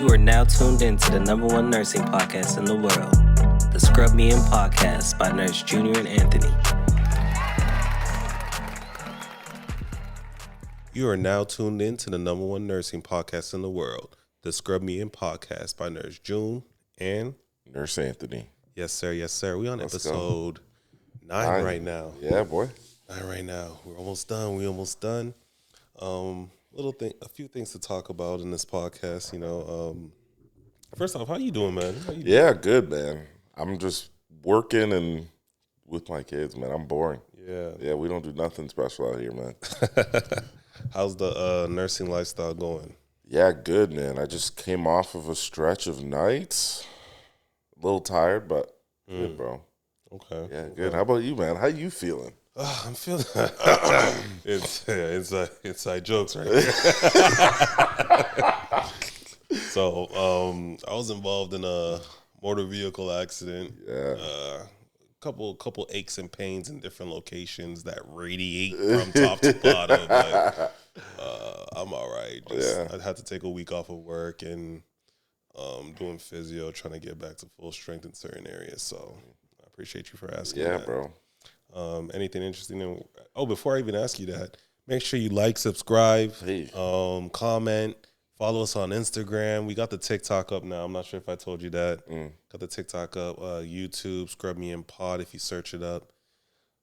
You are now tuned in to the #1 nursing podcast in the world, the Scrub Me In Podcast by Nurse Junior and Anthony. You are now tuned in to the #1 nursing podcast in the world, the Scrub Me In Podcast by Nurse June and Nurse Anthony. Yes, sir. Yes, sir. We on Let's episode 9 right now. Yeah, boy. 9 right now. We're almost done. A few things to talk about in this podcast. First off, how you doing, man? Yeah, good, man. I'm just working and with my kids, man. I'm boring. Yeah, we don't do nothing special out here, man. How's the nursing lifestyle going? Yeah, good, man. I just came off of a stretch of nights. A little tired, but good, bro. Okay. Yeah, good. How about you, man? How you feeling? I'm feeling it's inside jokes right here. So I was involved in a motor vehicle accident. Yeah. Couple aches and pains in different locations that radiate from top to bottom. Like, I'm all right. I had to take a week off of work and doing physio, trying to get back to full strength in certain areas. So I appreciate you for asking. Yeah, that. bro. Anything interesting? Before I even ask you that, make sure you like, subscribe, comment, follow us on Instagram. We got the TikTok up now. I'm not sure if I told you that. Got the TikTok up, YouTube, Scrub Me In Pod if you search it up.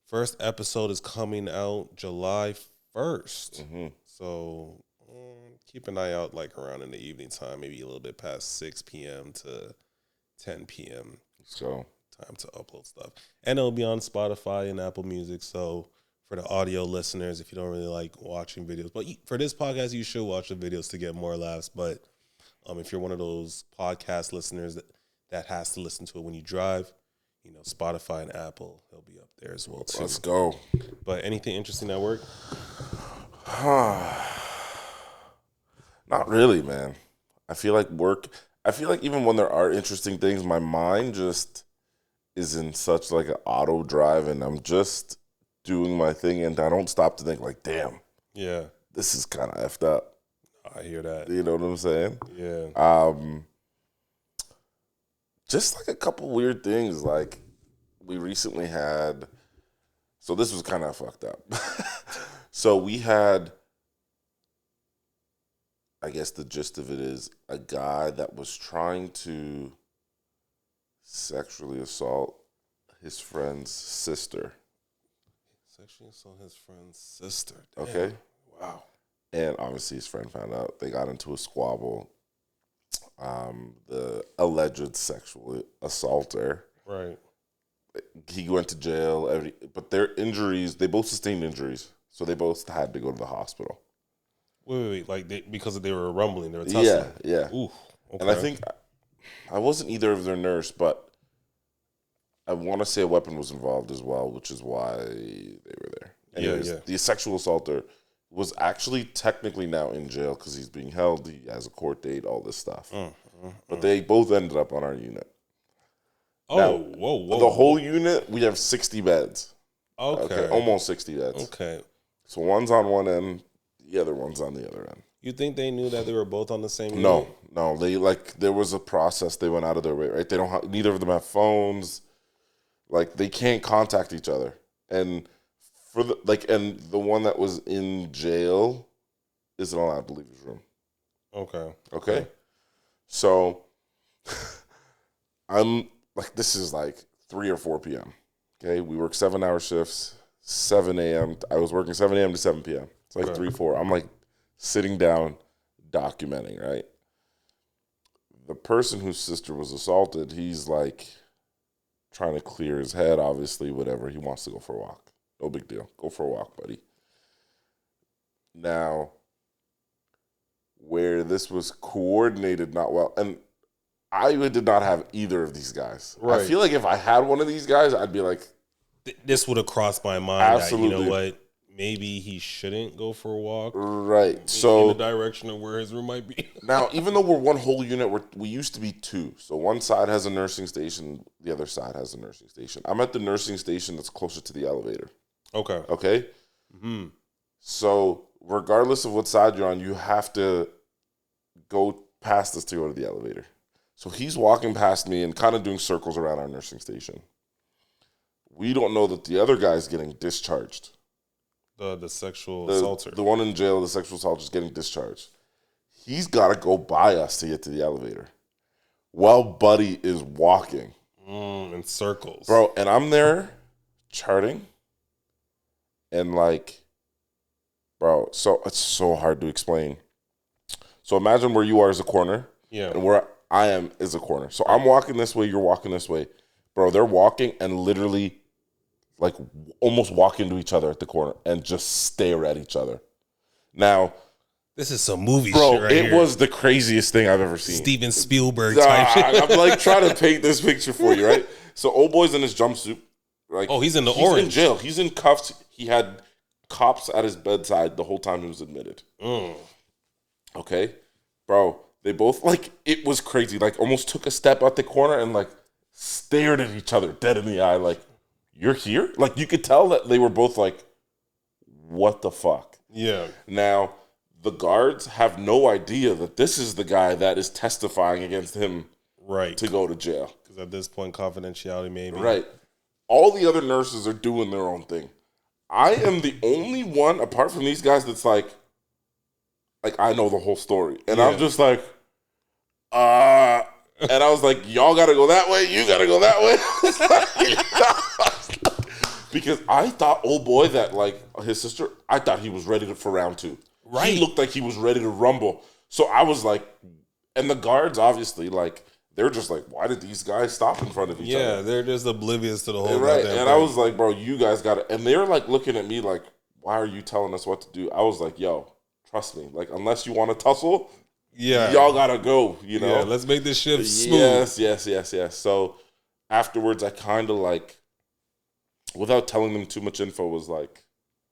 First episode is coming out July 1st. Mm-hmm. So keep an eye out like around in the evening time, maybe a little bit past 6 p.m. to 10 p.m. So time to upload stuff. And it'll be on Spotify and Apple Music. So for the audio listeners, if you don't really like watching videos, but for this podcast, you should watch the videos to get more laughs. But if you're one of those podcast listeners that has to listen to it when you drive, Spotify and Apple, they'll be up there as well too. Let's go. But anything interesting at work? Not really, man. I feel like even when there are interesting things, my mind just is in such like an auto drive and I'm just doing my thing and I don't stop to think like, damn, yeah, this is kind of effed up. I hear that. You know what I'm saying? Yeah. Just like a couple weird things. Like we recently had, so this was kind of fucked up. So we had, I guess the gist of it is a guy that was trying to sexually assault his friend's sister. Sexually assault his friend's sister. Damn. Okay. Wow. And obviously his friend found out. They got into a squabble. The alleged sexual assaulter. Right. He went to jail. But their injuries, they both sustained injuries. So they both had to go to the hospital. Wait. Like because they were rumbling. They were tussling. Yeah. Ooh. Okay. And I think I wasn't either of their nurse, but I want to say a weapon was involved as well, which is why they were there. Anyways, the sexual assaulter was actually technically now in jail because he's being held. He has a court date, all this stuff. But they both ended up on our unit. Oh, now, whoa. The whole unit, we have 60 beds. Okay. Almost 60 beds. Okay. So one's on one end, the other one's on the other end. You think they knew that they were both on the same unit? No. They there was a process. They went out of their way, right? Neither of them have phones. Like they can't contact each other. And and the one that was in jail isn't allowed to leave his room. Okay. So I'm like, this is like 3 or 4 p.m. Okay. We work 7-hour shifts, 7 a.m. I was working 7 a.m. to 7 p.m. It's like 3, 4. I'm like sitting down, documenting, right? The person whose sister was assaulted, he's like trying to clear his head, obviously, whatever. He wants to go for a walk. No big deal. Go for a walk, buddy. Now, where this was coordinated not well, and I did not have either of these guys. Right. I feel like if I had one of these guys, I'd be like, this would have crossed my mind. Absolutely. That, you know what? Maybe he shouldn't go for a walk. Right. So in the direction of where his room might be. Now, even though we're one whole unit, we used to be 2. So one side has a nursing station, the other side has a nursing station. I'm at the nursing station that's closer to the elevator. Okay? Mm-hmm. So regardless of what side you're on, you have to go past us to go to the elevator. So he's walking past me and kind of doing circles around our nursing station. We don't know that the other guy's getting discharged. The sexual assaulter. The one in jail, the sexual assaulter, is getting discharged. He's got to go by us to get to the elevator. While Buddy is walking. In circles. Bro, and I'm there charting. And like, bro, so it's so hard to explain. So imagine where you are is a corner. Yeah. And where I am is a corner. So I'm walking this way, you're walking this way. Bro, they're walking and literally like almost walk into each other at the corner and just stare at each other. Now, this is some movie bro, shit right it here. was the craziest thing I've ever seen. Steven Spielberg type shit. I'm like trying to paint this picture for you, right? So old boy's in his jumpsuit. Like, he's in the He's orange. in jail. He's in cuffs. He had cops at his bedside the whole time he was admitted. Okay? Bro, they both, like, it was crazy. Like, almost took a step out the corner and, like, stared at each other dead in the eye. Like, you're here? Like, you could tell that they were both like, what the fuck? Yeah. Now, the guards have no idea that this is the guy that is testifying against him Right. to go to jail. Because at this point, confidentiality maybe. Right. All the other nurses are doing their own thing. I am the only one, apart from these guys, that's like I know the whole story. And I'm just like, and I was like, y'all gotta go that way, you gotta go that way. Because I thought, oh boy, that like his sister, I thought he was ready for round 2. Right. He looked like he was ready to rumble. So I was like, and the guards obviously like, they're just like, why did these guys stop in front of each other? Yeah, they're just oblivious to the whole Right. goddamn And I was like, bro, you guys got it. And they were like looking at me like, why are you telling us what to do? I was like, yo, trust me. Like, unless you want to tussle, y'all gotta go, you know? Yeah, let's make this shift smooth. Yes. So afterwards, I kind of like, without telling them too much info, was like,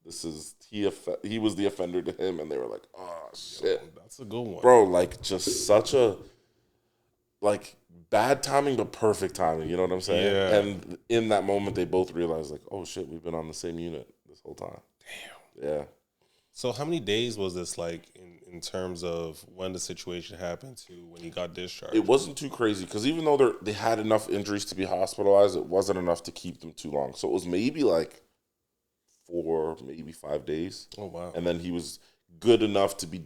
this is, he was the offender to him. And they were like, oh, shit. That's a good one. Bro, like, just such a, like, bad timing, but perfect timing. You know what I'm saying? Yeah. And in that moment, they both realized, like, oh, shit, we've been on the same unit this whole time. Damn. Yeah. So how many days was this like in terms of when the situation happened to when he got discharged? It wasn't too crazy because even though they had enough injuries to be hospitalized, it wasn't enough to keep them too long. So it was maybe like 4, maybe 5 days. Oh, wow. And then he was good enough to be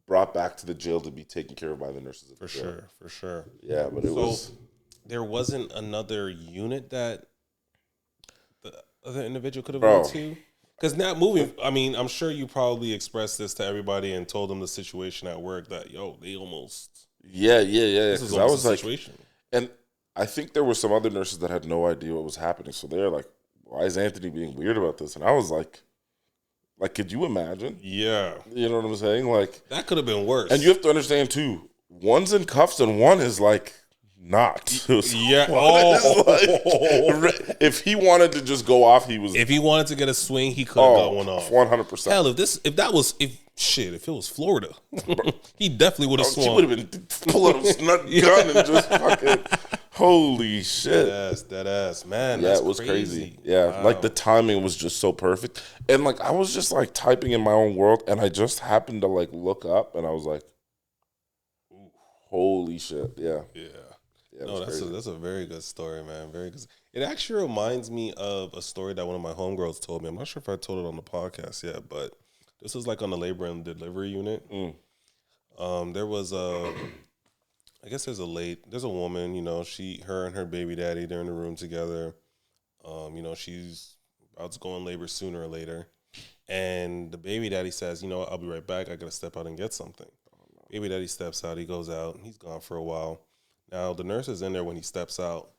brought back to the jail to be taken care of by the nurses. At For the jail. sure. Yeah, but it was... There wasn't another unit that the other individual could have Bro. went to? Because now moving, I mean, I'm sure you probably expressed this to everybody and told them the situation at work that, yo, they almost... Yeah. This is Because I almost was a like... situation. And I think there were some other nurses that had no idea what was happening. So they're like, why is Anthony being weird about this? And I was like, could you imagine? Yeah. You know what I'm saying? Like, That could have been worse. and you have to understand too, one's in cuffs and one is like not. So Yeah. one is like- if he wanted to just go off, he was. If he wanted to get a swing, he could have got one off. 100%. Hell, if it was Florida, he definitely would have She swung. would have been pulling a snug gun and just fucking. Holy shit. That ass, man. Yeah, That's it was crazy. Yeah, Wow. like the timing was just so perfect. And like I was just like typing in my own world and I just happened to like look up and I was like, holy shit. Yeah. Yeah. Yeah, it No, was that's crazy. that's a very good story, man. Very good. It actually reminds me of a story that one of my homegirls told me. I'm not sure if I told it on the podcast yet, but this was like on the labor and delivery unit. There was there's a woman, you know, her and her baby daddy, they're in the room together. You know, she's about to go in labor sooner or later. And the baby daddy says, you know what, I'll be right back. I got to step out and get something. Baby daddy steps out. He goes out. He's gone for a while. Now, the nurse is in there when he steps out.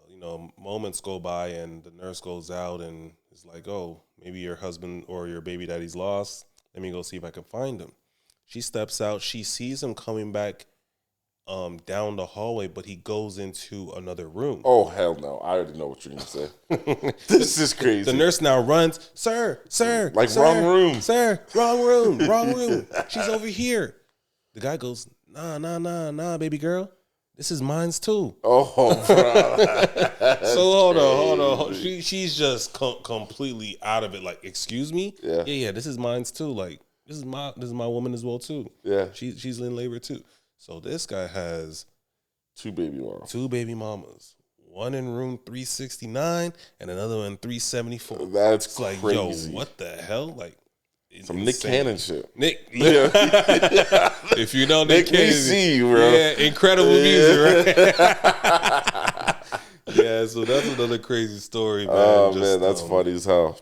You know, moments go by and the nurse goes out and is like, oh, maybe your husband or your baby daddy's lost. Let me go see if I can find him. She steps out. She sees him coming back down the hallway, but he goes into another room. Oh, hell no. I already know what you're going to say. This is crazy. The nurse now runs, sir, Like, sir, wrong room. Sir, wrong room. She's over here. The guy goes, nah, baby girl. This is mine's too. Oh, bro. So hold on. She's just completely out of it. Like, excuse me? Yeah. Yeah. This is mine's too. Like, this is my woman as well too. Yeah. She's in labor too. So this guy has 2 baby moms. 2 baby mamas. One in room 369 and another one 374. That's It's like, crazy. yo, what the hell? Like, it's Some Nick insane. Cannon shit. Nick, Yeah. if you know Nick Nick, we Cannon, see you, bro. yeah, incredible music, right? Yeah, so that's another crazy story, man. Oh, Just, man, that's funny as hell.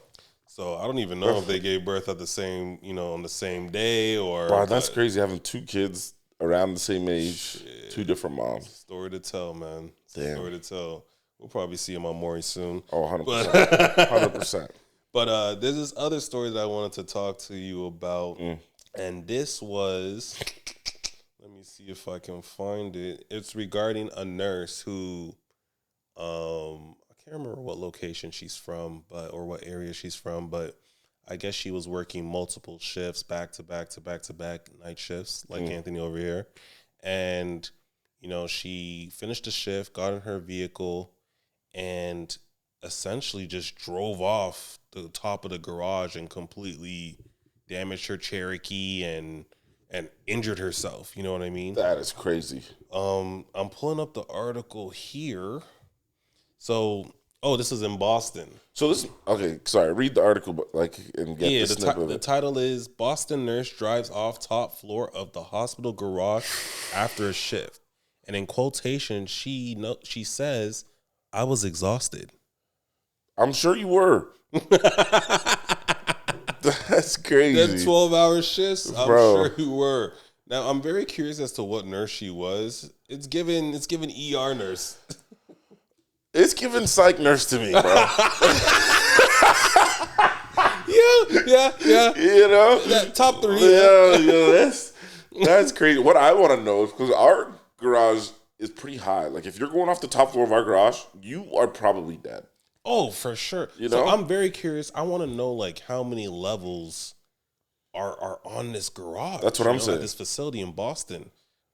So I don't even know if they gave birth at the same, on the same day or. Bro, that's crazy having 2 kids around the same age, 2 different moms. Story to tell, man. Damn. Story to tell. We'll probably see him on Maury soon. Oh, 100%. 100%. But there's this other story that I wanted to talk to you about. And this was, let me see if I can find it. It's regarding a nurse who, I can't remember what location she's from, or what area she's from, but I guess she was working multiple shifts, back to back to back to back night shifts, like Anthony over here. And, she finished the shift, got in her vehicle, and essentially just drove off the top of the garage and completely damaged her Cherokee and injured herself. You know what I mean? That is crazy. I'm pulling up the article here. So, this is in Boston. So this, okay, sorry, read the article, but and get the The snippet of it. title is Boston Nurse Drives Off Top Floor of the Hospital Garage After a Shift. And in quotation, she says, "I was exhausted." I'm sure you were. That's crazy. That 12-hour shifts, I'm Bro. sure you were. Now, I'm very curious as to what nurse she was. It's given ER nurse. It's giving psych nurse to me, bro. Yeah. You know? That top 3. Yeah, that's crazy. What I want to know is, because our garage is pretty high. Like, if you're going off the top floor of our garage, you are probably dead. Oh, for sure. You So know? I'm very curious. I want to know, like, how many levels are on this garage. That's what I'm saying. At this facility in Boston.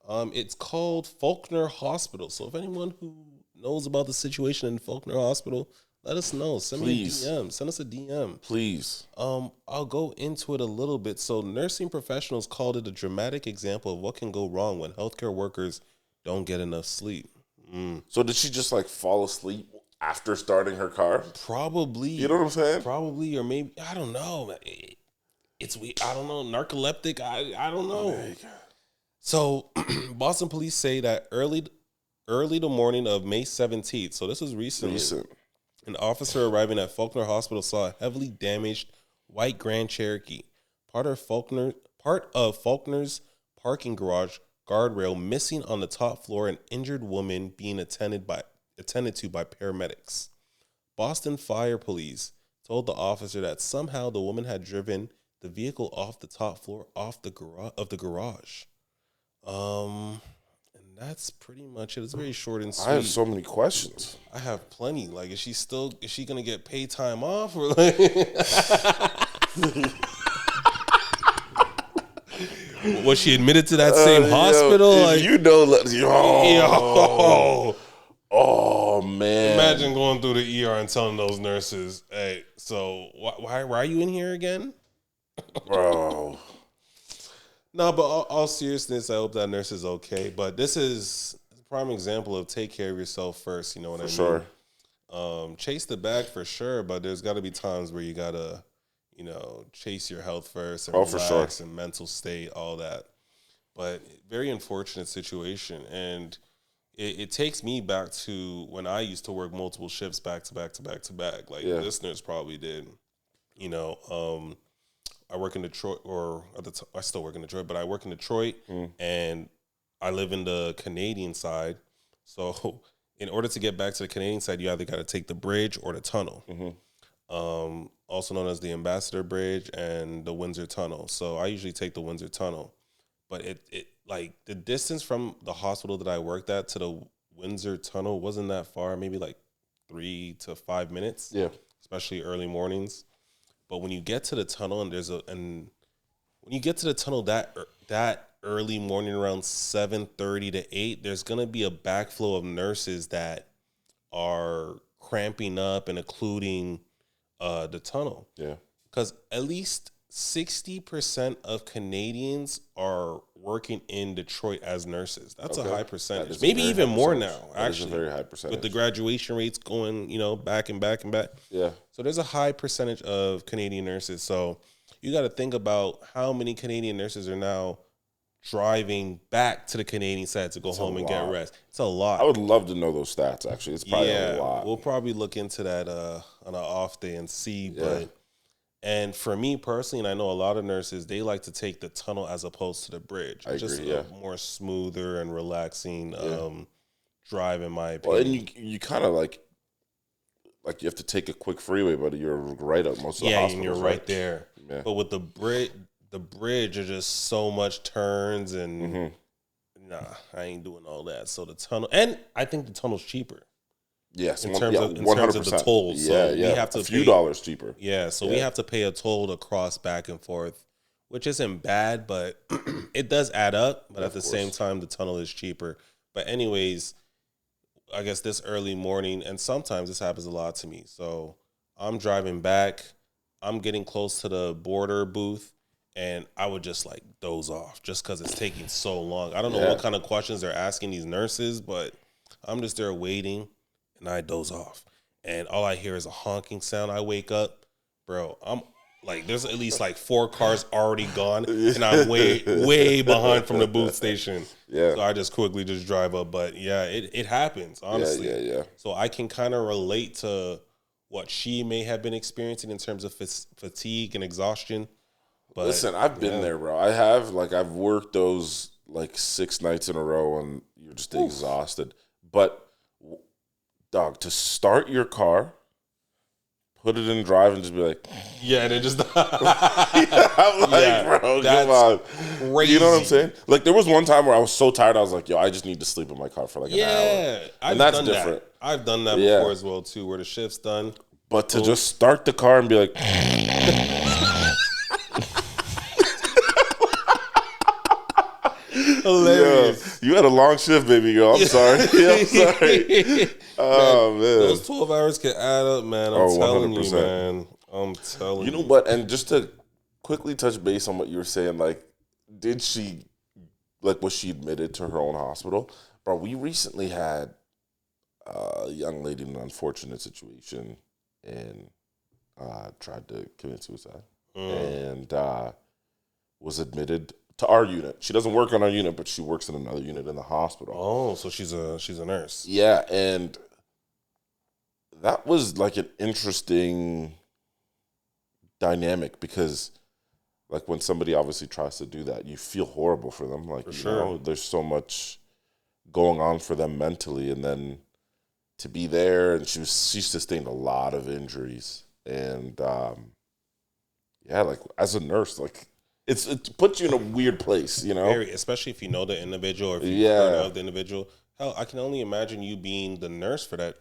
It's called Faulkner Hospital. So if anyone who knows about the situation in Faulkner Hospital, let us know. Send me a DM. Send us a DM. Please. I'll go into it a little bit. So nursing professionals called it a dramatic example of what can go wrong when healthcare workers don't get enough sleep. So did she just, fall asleep after starting her car? Probably. You know what I'm saying? Probably, or maybe, I don't know. It's weird. I don't know. Narcoleptic. I don't know. So Boston police say that early the morning of May 17th, so this is recent. An officer arriving at Faulkner Hospital saw a heavily damaged white Grand Cherokee, part of Faulkner's parking garage guardrail missing on the top floor, an injured woman being attended to by paramedics. Boston Fire Police told the officer that somehow the woman had driven the vehicle off the top floor of the garage. And that's pretty much it. It's very short and sweet. I have so many questions. I have plenty. Like, is she gonna get paid time off, or like? Was she admitted to that same hospital? Oh man! Imagine going through the ER and telling those nurses, "Hey, so why are you in here again?" Bro. No, but all seriousness, I hope that nurse is okay. But this is a prime example of take care of yourself first. You know what I mean? Sure. Chase the bag for sure, but there's got to be times where you gotta, chase your health first and relax, for sure, and mental state, all that. But very unfortunate situation, and it takes me back to when I used to work multiple shifts back to back to back to back, like listeners probably did. I work in Detroit, I still work in Detroit, but I work in Detroit, and I live in the Canadian side. So in order to get back to the Canadian side, you either got to take the bridge or the tunnel, also known as the Ambassador Bridge and the Windsor Tunnel. So I usually take the Windsor Tunnel, but it like the distance from the hospital that I worked at to the Windsor Tunnel wasn't that far, maybe like 3 to 5 minutes. Yeah, especially early mornings. But when you get to the tunnel when you get to the tunnel that early morning around 7:30 to 8, there's gonna be a backflow of nurses that are cramping up and occluding the tunnel. Yeah, because at least 60% of Canadians are working in Detroit as nurses. That's a Okay. high That percentage. is a Maybe very even high more percentage. now, That is a actually. very high percentage. With the graduation rates going, back and back and back. Yeah. So there's a high percentage of Canadian nurses. So you got to think about how many Canadian nurses are now driving back to the Canadian side to go home and get lot. rest. It's a lot. I would love to know those stats, actually. It's probably a lot. We'll probably look into that on an off day and see. And for me personally, and I know a lot of nurses, they like to take the tunnel as opposed to the bridge. I Just agree, a more smoother and relaxing drive, in my opinion. Well, and you kind of like you have to take a quick freeway, but you're right at most of the hospitals. And you're right there. Yeah. But with the bridge are just so much turns and nah, I ain't doing all that. So the tunnel, and I think the tunnel's cheaper. Yes, in terms of the tolls. Yeah, So we have to a few pay, dollars cheaper. Yeah, so we have to pay a toll to cross back and forth, which isn't bad, but it does add up. But at the same time, the tunnel is cheaper. But anyways, I guess this early morning, and sometimes this happens a lot to me. So I'm driving back, I'm getting close to the border booth, and I would just like doze off just because it's taking so long. I don't know what kind of questions they're asking these nurses, but I'm just there waiting. And I doze off. And all I hear is a honking sound. I wake up. Bro, I'm like, there's at least like 4 cars already gone. And I'm way behind from the booth station. Yeah. So I just quickly just drive up. But yeah, it happens, honestly. Yeah. So I can kind of relate to what she may have been experiencing in terms of fatigue and exhaustion. But listen, I've been there, bro. I have. Like, I've worked those like 6 nights in a row and you're just exhausted. But dog, to start your car, put it in drive, and just be like, yeah, and it just I'm like, bro, come on, crazy. You know what I'm saying? Like, there was one time where I was so tired, I was like, yo, I just need to sleep in my car for like an hour. And that's different. I've done that before as well too, where the shift's done. But to just start the car and be like, hilarious. You had a long shift, baby girl. I'm sorry. I'm sorry. Oh, man. Those 12 hours can add up, man. I'm telling 100%. you, man. I'm telling you. You know what? And just to quickly touch base on what you were saying, like, was she admitted to her own hospital? Bro, we recently had a young lady in an unfortunate situation and tried to commit suicide and was admitted to our unit. She doesn't work on our unit, but she works in another unit in the hospital. Oh, so she's a nurse. Yeah, and that was like an interesting dynamic because, like, when somebody obviously tries to do that, you feel horrible for them. Like, you know, there's so much going on for them mentally, and then to be there, and she sustained a lot of injuries, and like as a nurse, like it puts you in a weird place, you know. Especially if you know the individual or if you've heard of the individual. Hell, I can only imagine you being the nurse for that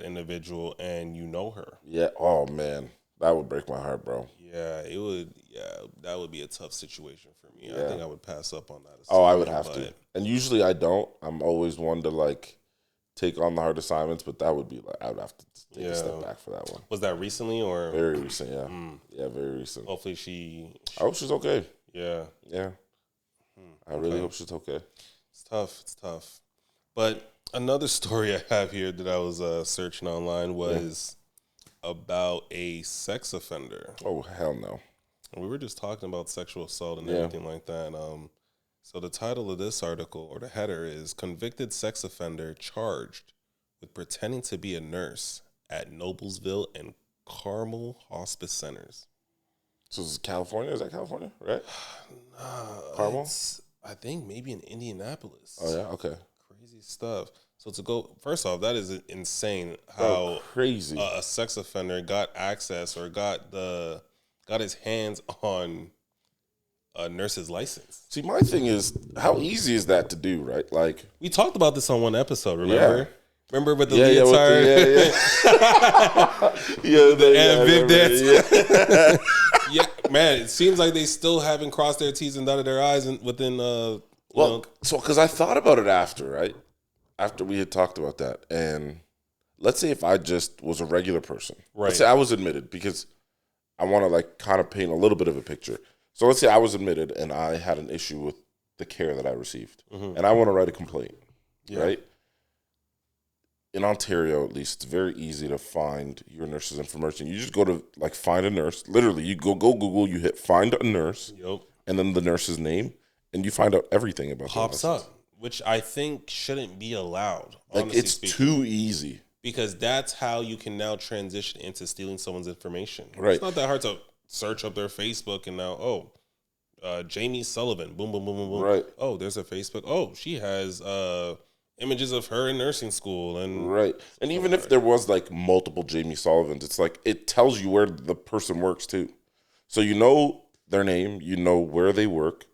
individual and you know her. Yeah. Oh man, that would break my heart, bro. Yeah, it would. Yeah, that would be a tough situation for me. Yeah. I think I would pass up on that. I would have to. And usually I don't. I'm always one to like take on the hard assignments, but that would be like I would have to take a step back for that one. Was that recently or very recent? Yeah, yeah, very recent. Hopefully she I hope she's okay. Yeah. I really hope she's okay. It's tough. But another story I have here that I was searching online was about a sex offender. Oh hell no! And we were just talking about sexual assault and everything like that. So the title of this article, or the header, is "Convicted Sex Offender Charged with Pretending to be a Nurse at Noblesville and Carmel Hospice Centers." So this is California? Is that California, right? Carmel? I think maybe in Indianapolis. Oh, yeah? Okay. Crazy stuff. So to go, first off, that is insane how crazy a sex offender got access or got his hands on a nurse's license. See, my thing is, how easy is that to do, right? Like, we talked about this on one episode, remember? Yeah. Remember with the leotard? Yeah, man, it seems like they still haven't crossed their T's and dotted their I's within, so because I thought about it after, right? After we had talked about that. And let's say if I just was a regular person. Right. Let's say I was admitted because I want to like kind of paint a little bit of a picture. So let's say I was admitted and I had an issue with the care that I received, and I want to write a complaint, right? In Ontario, at least, it's very easy to find your nurse's information. You just go to like find a nurse. Literally, you go Google, you hit find a nurse, and then the nurse's name, and you find out everything about pops up, which I think shouldn't be allowed. Like it's too easy because that's how you can now transition into stealing someone's information. Right. It's not that hard to search up their Facebook and now Jamie Sullivan, boom, boom, boom, boom, boom. Right. Oh, there's a Facebook. Oh, she has images of her in nursing school and right. And even if there was like multiple Jamie Sullivans, it's like it tells you where the person works too. So you know their name, you know where they work,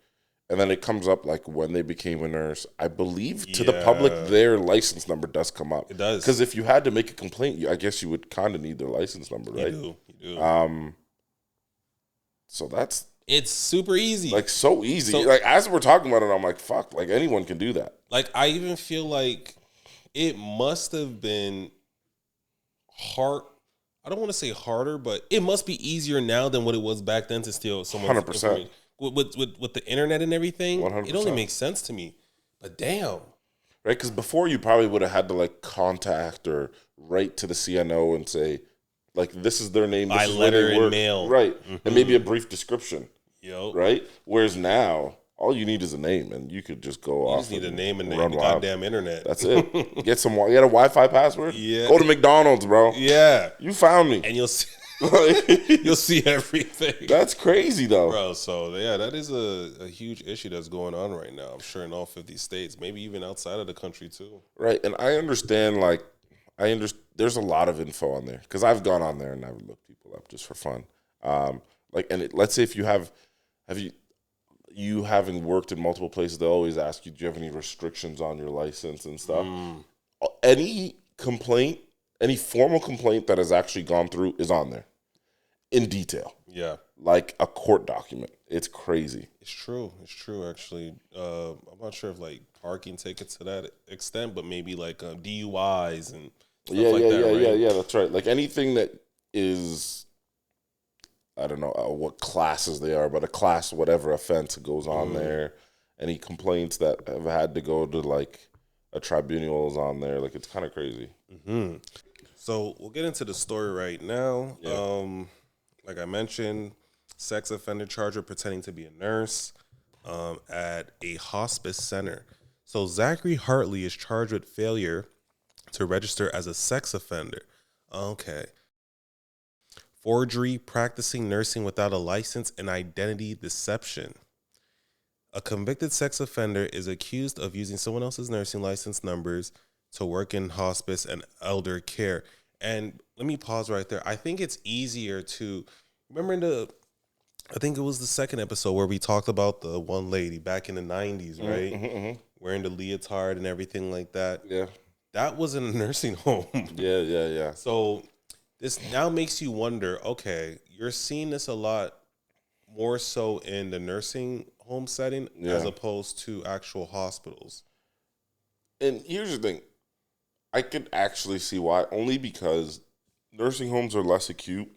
and then it comes up like when they became a nurse. I believe to the public their license number does come up. It does. Because if you had to make a complaint, I guess you would kind of need their license number, right? You do. So it's super easy. Like so easy. So, like as we're talking about it, I'm like, fuck, like anyone can do that. Like I even feel like it must have been hard. I don't want to say harder, but it must be easier now than what it was back then to steal someone's 100%. information. With the internet and everything, 100%. It only makes sense to me. But damn. Right? Because before you probably would have had to like contact or write to the CNO and say, like, this is their name. This By is where letter they and work. mail. Right. And maybe a brief description. Yep. Right? Whereas now, all you need is a name and you could just go off. You just need a name and the run wild. goddamn internet. That's it. You get a Wi-Fi password? Yeah. Go to McDonald's, bro. Yeah. You found me. And you'll see everything. That's crazy, though. Bro, so yeah, that is a huge issue that's going on right now. I'm sure in all 50 states, maybe even outside of the country too. Right. And I understand, there's a lot of info on there because I've gone on there and I've looked people up just for fun. Let's say if you have you having worked in multiple places, they'll always ask you, do you have any restrictions on your license and stuff? Any complaint, any formal complaint that has actually gone through is on there in detail. Yeah. Like a court document. It's crazy. It's true. It's true, actually. I'm not sure if like parking tickets to that extent, but maybe like DUIs and stuff like that, right? Yeah, that's right. Like anything that is, I don't know what classes they are, but a class, whatever offense goes on there. Any complaints that have had to go to like a tribunal is on there. Like it's kind of crazy. Mm-hmm. So we'll get into the story right now. Yeah. Like I mentioned, sex offender charger pretending to be a nurse at a hospice center. So Zachary Hartley is charged with failure to register as a sex offender. Okay. Forgery, practicing nursing without a license, and identity deception. A convicted sex offender is accused of using someone else's nursing license numbers to work in hospice and elder care. And let me pause right there. I think it's easier to remember I think it was the second episode where we talked about the one lady back in the 90s, right? Mm-hmm. Wearing the leotard and everything like that. Yeah. That was in a nursing home. Yeah. So this now makes you wonder, okay, you're seeing this a lot more so in the nursing home setting as opposed to actual hospitals. And here's the thing. I could actually see why, only because nursing homes are less acute.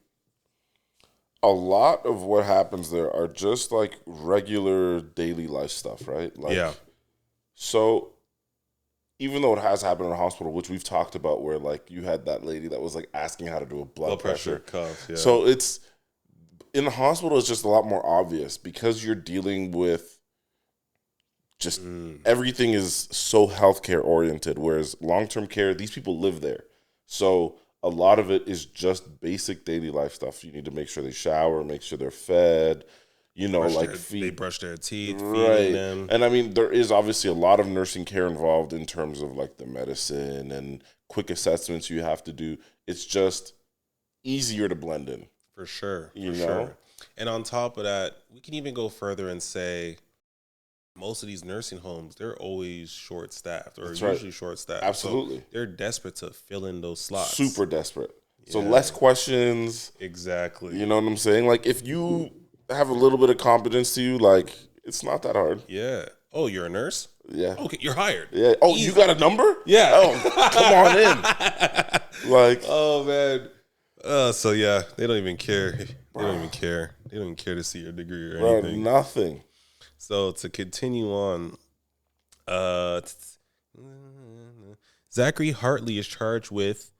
A lot of what happens there are just like regular daily life stuff, right? Like, yeah. So even though it has happened in a hospital, which we've talked about, where like you had that lady that was like asking how to do a blood pressure cuff. Yeah. So it's in the hospital, it's just a lot more obvious because you're dealing with just everything is so healthcare oriented, whereas long-term care, these people live there. So a lot of it is just basic daily life stuff. You need to make sure they shower, make sure they're fed, they brush their teeth, right. feeding them. And I mean, there is obviously a lot of nursing care involved in terms of like the medicine and quick assessments you have to do. It's just easier to blend in. For sure. You know? And on top of that, we can even go further and say most of these nursing homes, they're always short-staffed or usually short-staffed. Absolutely. So they're desperate to fill in those slots. Super desperate. Yeah. So less questions. Exactly. You know what I'm saying? Like if you have a little bit of competence to you, like it's not that hard. Yeah. Oh, you're a nurse? Yeah. Okay, you're hired. Yeah. Oh, you got a number? Yeah. Oh, come on in. Like, oh man. So yeah, they don't even care. They don't even care. They don't even care to see your degree or Bro, anything. nothing. So to continue on, Zachary Hartley is charged with,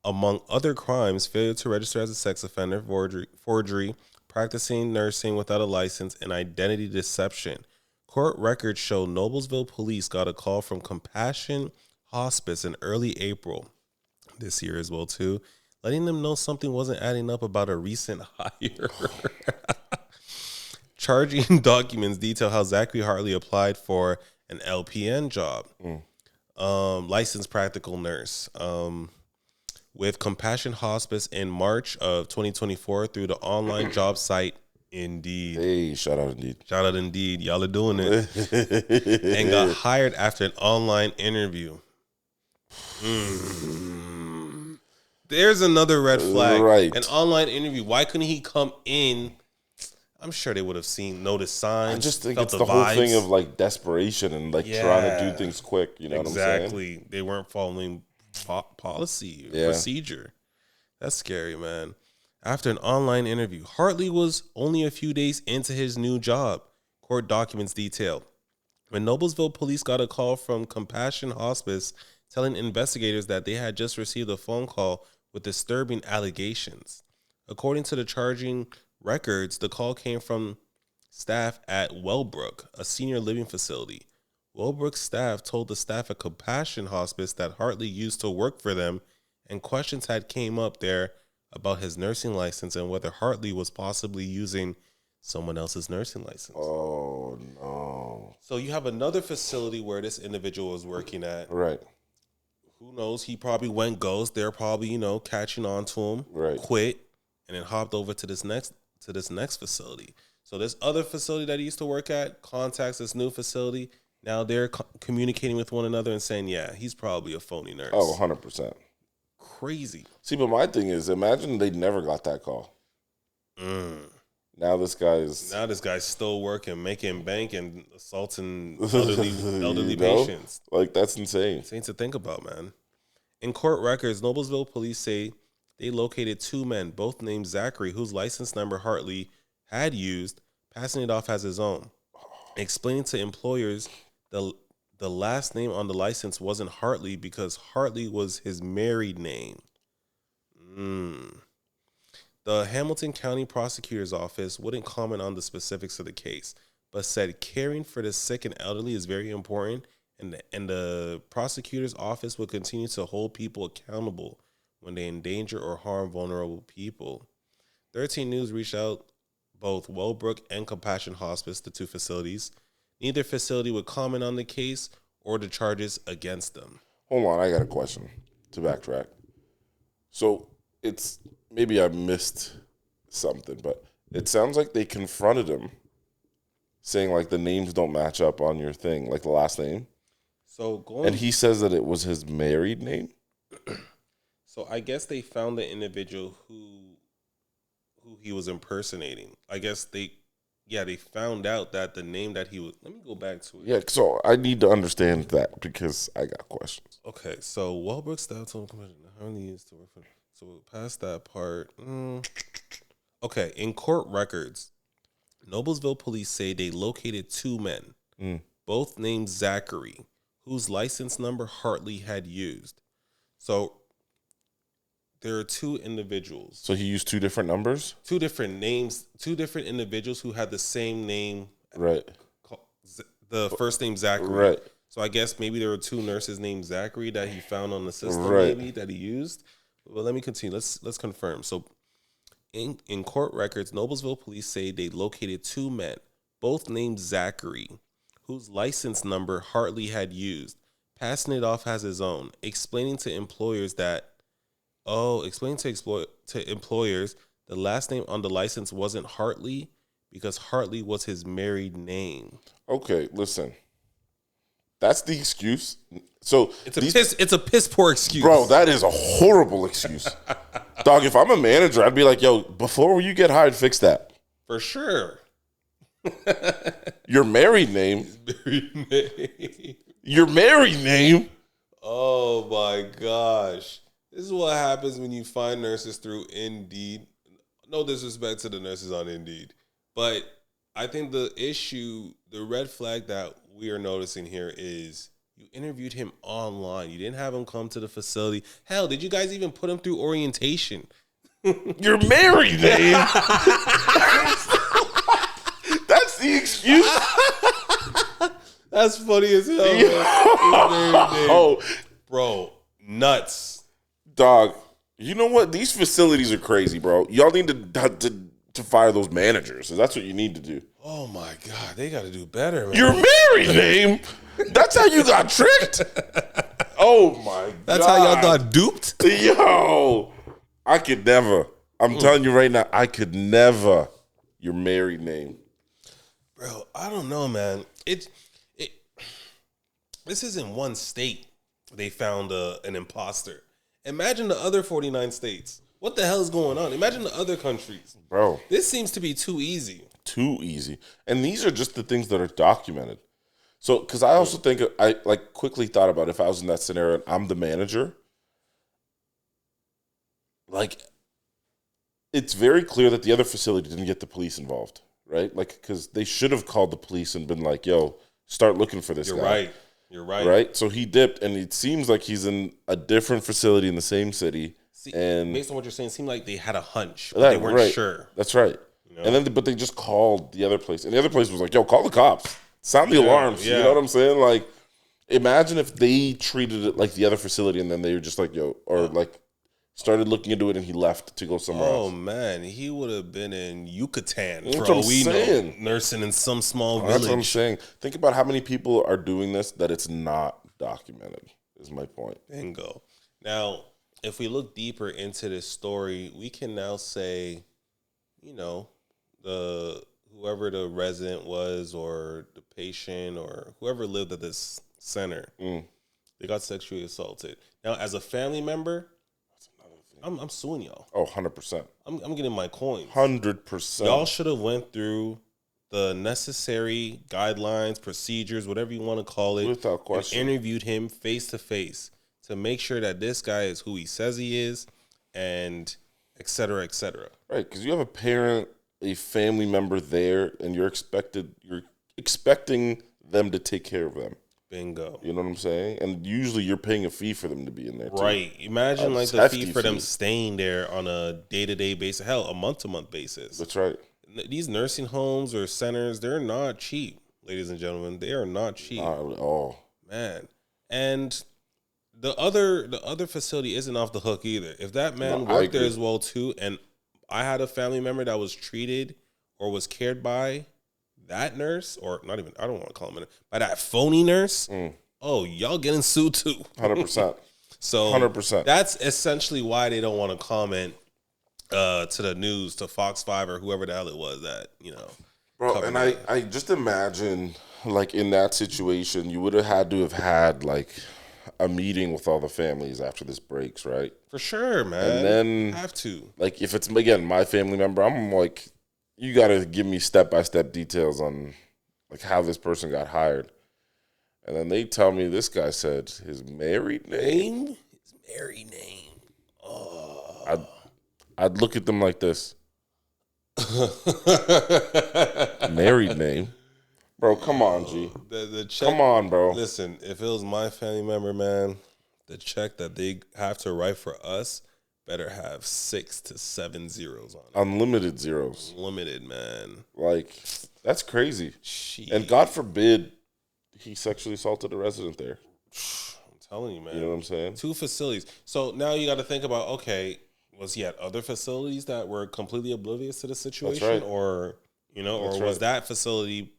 among other crimes, failure to register as a sex offender, forgery, practicing nursing without a license, and identity deception. Court records show Noblesville police got a call from Compassion Hospice in early April this year as well too, letting them know something wasn't adding up about a recent hire. Charging documents detail how Zachary Hartley applied for an LPN job, licensed practical nurse, with Compassion Hospice in March of 2024 through the online job site Indeed. Hey, shout out Indeed. Shout out Indeed. Y'all are doing it. And got hired after an online interview. There's another red flag. Right. An online interview. Why couldn't he come in? I'm sure they would have noticed signs. I just think felt it's the whole thing of like desperation and like trying to do things quick. You know what I'm saying? Exactly. They weren't following policy or procedure. That's scary, man. After an online interview, Hartley was only a few days into his new job. Court documents detailed. When Noblesville police got a call from Compassion Hospice telling investigators that they had just received a phone call with disturbing allegations. According to the charging records, the call came from staff at Wellbrook, a senior living facility. Wellbrook's staff told the staff at Compassion Hospice that Hartley used to work for them, and questions had came up there about his nursing license and whether Hartley was possibly using someone else's nursing license. Oh, no. So you have another facility where this individual was working at. Right. Who knows? He probably went ghost. They're probably, catching on to him. Right. Quit, and then hopped over to this next facility. So this other facility that he used to work at contacts this new facility. Now they're communicating with one another and saying, yeah, he's probably a phony nurse. Oh, 100%. Crazy. See, but my thing is, imagine they never got that call. Now this guy's still working, making bank and assaulting elderly patients. Like, that's insane. Insane to think about, man. In court records, Noblesville police say they located two men, both named Zachary, whose license number Hartley had used, passing it off as his own. Explaining to employers the last name on the license wasn't Hartley because Hartley was his married name. The Hamilton County Prosecutor's Office wouldn't comment on the specifics of the case, but said caring for the sick and elderly is very important, and the prosecutor's office will continue to hold people accountable when they endanger or harm vulnerable people. 13 News reached out both Wellbrook and Compassion Hospice, the two facilities. Neither facility would comment on the case or the charges against them. Hold on, I got a question to backtrack. So it's maybe I missed something, but it sounds like they confronted him saying like the names don't match up on your thing, like the last name. And he says that it was his married name. So I guess they found the individual who he was impersonating. I guess they found out that the name that he was. Let me go back to it. Yeah, so I need to understand that because I got questions. Okay, so Wellbrook staff told him how many years to work for. So past that part. Okay, in court records, Noblesville police say they located two men, both named Zachary, whose license number Hartley had used. So there are two individuals. So he used two different numbers? Two different names, two different individuals who had the same name. Right. The first name Zachary. Right. So I guess maybe there were two nurses named Zachary that he found on the system, right. maybe that he used. Well, let me continue. Let's confirm. So in court records, Noblesville police say they located two men, both named Zachary, whose license number Hartley had used, passing it off as his own, explaining to employers the last name on the license wasn't Hartley because Hartley was his married name. Okay, listen. That's the excuse. So it's a piss poor excuse. Bro, that is a horrible excuse. Dog, if I'm a manager, I'd be like, yo, before you get hired, fix that. For sure. Your married name. Your married name. Oh my gosh. This is what happens when you find nurses through Indeed. no disrespect to the nurses on Indeed, but I think the issue, the red flag that we are noticing here is you interviewed him online. You didn't have him come to the facility. Hell, did you guys even put him through orientation? You're married, Dave. That's the excuse. That's funny as hell, man. Oh, Bro, nuts. dog. You know what? These facilities are crazy, bro. Y'all need to fire those managers. So that's what you need to do. Oh my God, they got to do better, man. You're married, Dame. That's how you got tricked. Oh my God. That's how y'all got duped? Yo, I could never. I'm telling you right now, I could never. Your married name. Bro, I don't know, man. This is in one state. They found an imposter. Imagine the other 49 states. What the hell is going on? Imagine the other countries. Bro, This seems to be too easy. too easy. And these are just the things that are documented. So, because I also think, I like quickly thought about if I was in that scenario and I'm the manager, like, it's very clear that the other facility didn't get the police involved, right? Like, because they should have called the police and been like, yo, start looking for this You're guy. right. You're right. Right? So he dipped, and it seems like he's in a different facility in the same city. See, And based on what you're saying, it seemed like they had a hunch, but That- they weren't right. sure. That's right. know? And then, but they just called the other place, and the other place was like, "Yo, call the cops, sound the alarms." yeah. You know what I'm saying? Like, imagine if they treated it like the other facility, and then they were just like, "Yo," or like started looking into it, and he left to go somewhere Oh else. man, he would have been in Yucatan That's for what all I'm we saying. know, nursing in some small That's what I'm village. saying. Think about how many people are doing this that it's not documented. Is my point. Bingo. Now, if we look deeper into this story, we can now say, you know, whoever the resident was, or the patient, or whoever lived at this center, they got sexually assaulted. Now, as a family member, I'm suing y'all. Oh, 100%. I'm getting my coins. 100%. Y'all should have went through the necessary guidelines, procedures, whatever you want to call it, Without and question. interviewed him face to face to make sure that this guy is who he says he is, and et cetera, et cetera. Right, because you have a parent, a family member there, and you're expecting them to take care of them. Bingo. You know what I'm saying? And usually you're paying a fee for them to be in there too. Right. Imagine A like the hefty fee for them fee. staying there on a day-to-day basis, hell, a month-to-month basis. That's right. These nursing homes or centers, they're not cheap, ladies and gentlemen. They are not cheap. Not at all. Man. And the other facility isn't off the hook either. If that man No, I worked there agree. as well too, and I had a family member that was treated or was cared by that nurse, or not even, I don't want to call him a nurse, by that phony nurse, oh, y'all getting sued too. 100%. So 100%. that's essentially why they don't want to comment to the news, to Fox 5 or whoever the hell it was that, Bro, covered and it. I just imagine, like, in that situation, you would have had to have had, like, a meeting with all the families after this breaks, right? For sure, man. And then- have to. Like, if it's, again, my family member, I'm like, you got to give me step-by-step details on, like, how this person got hired. And then they tell me this guy said his married name. His married name. I'd look at them like this. Married name? Bro, come on, G. The check. Come on, bro. Listen, if it was my family member, man, the check that they have to write for us better have 6 to 7 zeros on it. Unlimited zeros. Limited, man. Like, that's crazy. Shit. And God forbid he sexually assaulted a resident there. I'm telling you, man. You know what I'm saying? 2 facilities. So now you got to think about, okay, was he at other facilities that were completely oblivious to the situation, right. or That's was right. that facility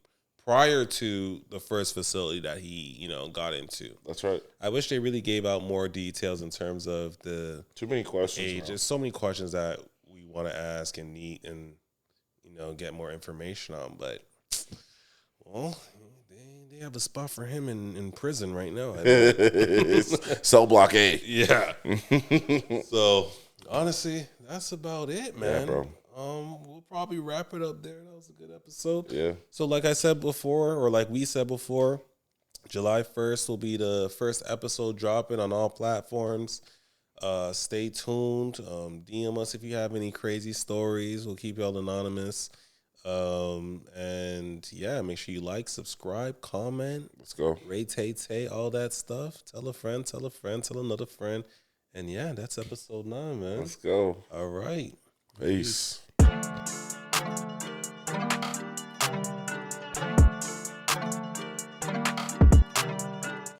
prior to the first facility that he got into? That's right. I wish they really gave out more details in terms of the Too many questions. age. now. There's so many questions that we want to ask and need and get more information on, but well, they have a spot for him in prison right now. I think. Cell block A. Yeah. So honestly, that's about it, man. Yeah, bro. We'll probably wrap it up there. That was a good episode. Yeah. So like I said before, or like we said before, July 1st will be the first episode dropping on all platforms. Stay tuned. DM us if you have any crazy stories. We'll keep y'all anonymous. And yeah, make sure you like, subscribe, comment. Let's go. Rate, all that stuff. Tell a friend, tell another friend. And yeah, that's episode 9, man. Let's go. All right. Peace. Peace.